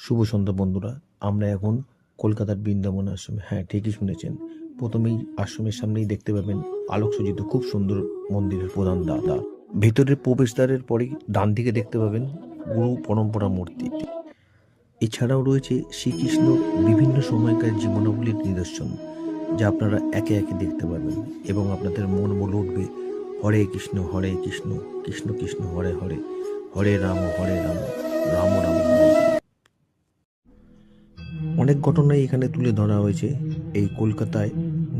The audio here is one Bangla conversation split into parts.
শুভ সন্ধ্যা বন্ধুরা। আমরা এখন কলকাতার বৃন্দাবন আশ্রমে। হ্যাঁ, ঠিকই শুনেছেন। প্রথমেই আশ্রমের সামনেই দেখতে পাবেন আলোকসজ্জিত খুব সুন্দর মন্দিরের প্রধান দ্বার। ভেতরের প্রবেশদ্বারের পরেই ডান দিকে দেখতে পাবেন গুরু পরম্পরা মূর্তি। এছাড়াও রয়েছে শ্রীকৃষ্ণ বিভিন্ন সময়কার জীবনাবলীর নিদর্শন, যা আপনারা একে একে দেখতে পাবেন এবং আপনাদের মন বলে উঠবে হরে কৃষ্ণ কৃষ্ণ কৃষ্ণ হরে হরে, হরে রাম রাম রাম হরে হরে। অনেক ঘটনাই এখানে তুলে ধরা হয়েছে এই কলকাতায়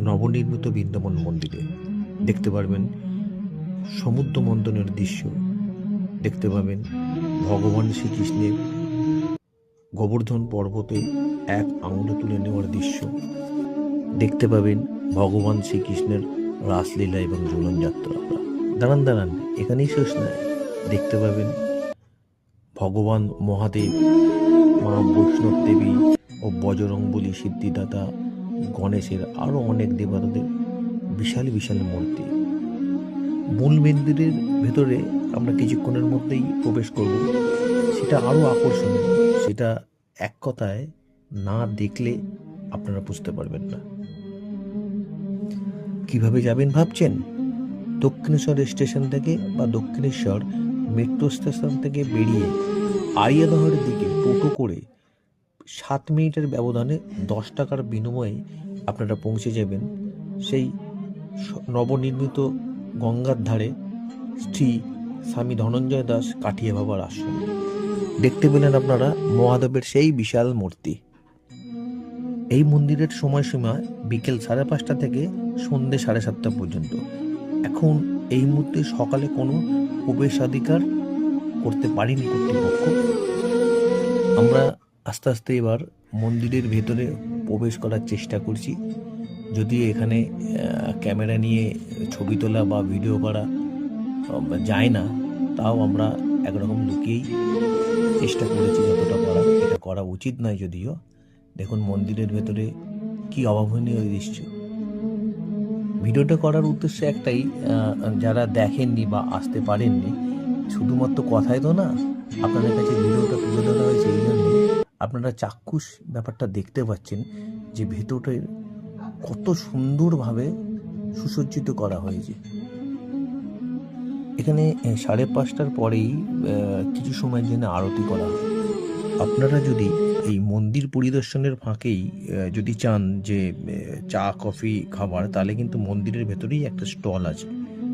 নবনির্মিত বৃন্দাবন মন্দিরে। দেখতে পারবেন সমুদ্র মন্থনের দৃশ্য, দেখতে পাবেন ভগবান শ্রীকৃষ্ণের গোবর্ধন পর্বতে এক আঙুলে তুলে নেওয়ার দৃশ্য, দেখতে পাবেন ভগবান শ্রীকৃষ্ণের রাসলীলা এবং ঝুলন যাত্রা। দাঁড়ান এখানেই শেষ নয়, দেখতে পাবেন ভগবান মহাদেব, মা বৈষ্ণব দেবী ও বজরংবলী সিদ্ধিদাতা গণেশের আরও অনেক দেবতাদের বিশাল বিশাল মূর্তি। মূল মন্দিরের ভেতরে আমরা কিছুক্ষণের মধ্যেই প্রবেশ করব। সেটা আরও আকর্ষণীয়, সেটা এক কথায় না দেখলে আপনারা বুঝতে পারবেন না। কিভাবে যাবেন ভাবছেন? দক্ষিণেশ্বর স্টেশন থেকে বা দক্ষিণেশ্বর মেট্রো স্টেশন থেকে বেরিয়ে আড়িয়াদহের দিকে টোটো করে 7 মিনিটের ব্যবধানে 10 টাকার বিনিময়ে আপনারা পৌঁছে যাবেন সেই নবনির্মিত গঙ্গার ধারে শ্রী স্বামী ধনঞ্জয় দাস কাঠিয়া বাবার আশ্রম। দেখতে পেলেন আপনারা মহাদেবের সেই বিশাল মূর্তি। এই মন্দিরের সময়সীমা বিকেল 5:30 থেকে সন্ধ্যে 7:30 পর্যন্ত। এখন এই মুহূর্তে সকালে কোনো প্রবেশাধিকার করতে পারেনি কর্তৃপক্ষ। আমরা আস্তে আস্তে এবার মন্দিরের ভেতরে প্রবেশ করার চেষ্টা করছি। যদি এখানে ক্যামেরা নিয়ে ছবি তোলা বা ভিডিও করা যায় না, তাও আমরা একরকম লুকিয়েই চেষ্টা করেছি যতটা করা। এটা করা উচিত নয় যদিও। দেখুন মন্দিরের ভেতরে কি অভাবনীয় দৃশ্য। ভিডিওটা করার উদ্দেশ্য একটাই, যারা দেখেননি বা আসতে পারেননি, শুধুমাত্র কথাই তো না, আপনাদের কাছে ভিডিওটা তুলে ধরা হয়েছে এই জন্যে আপনারা চাক্ষুষ ব্যাপারটা দেখতে পাচ্ছেন যে ভেতরটা কত সুন্দরভাবে সুসজ্জিত করা হয়েছে। এখানে 5:30টার পরেই কিছু সময়ের জন্য আরতি করা হয়। আপনারা যদি এই মন্দির পরিদর্শনের ফাঁকেই যদি চান যে চা কফি খাবার, তাহলে কিন্তু মন্দিরের ভেতরেই একটা স্টল আছে,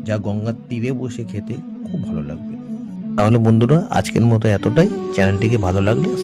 যা গঙ্গার তীরে বসে খেতে খুব ভালো লাগবে। তাহলে বন্ধুরা, আজকের মতো এতটাই। চ্যানেলটিকে ভালো লাগলে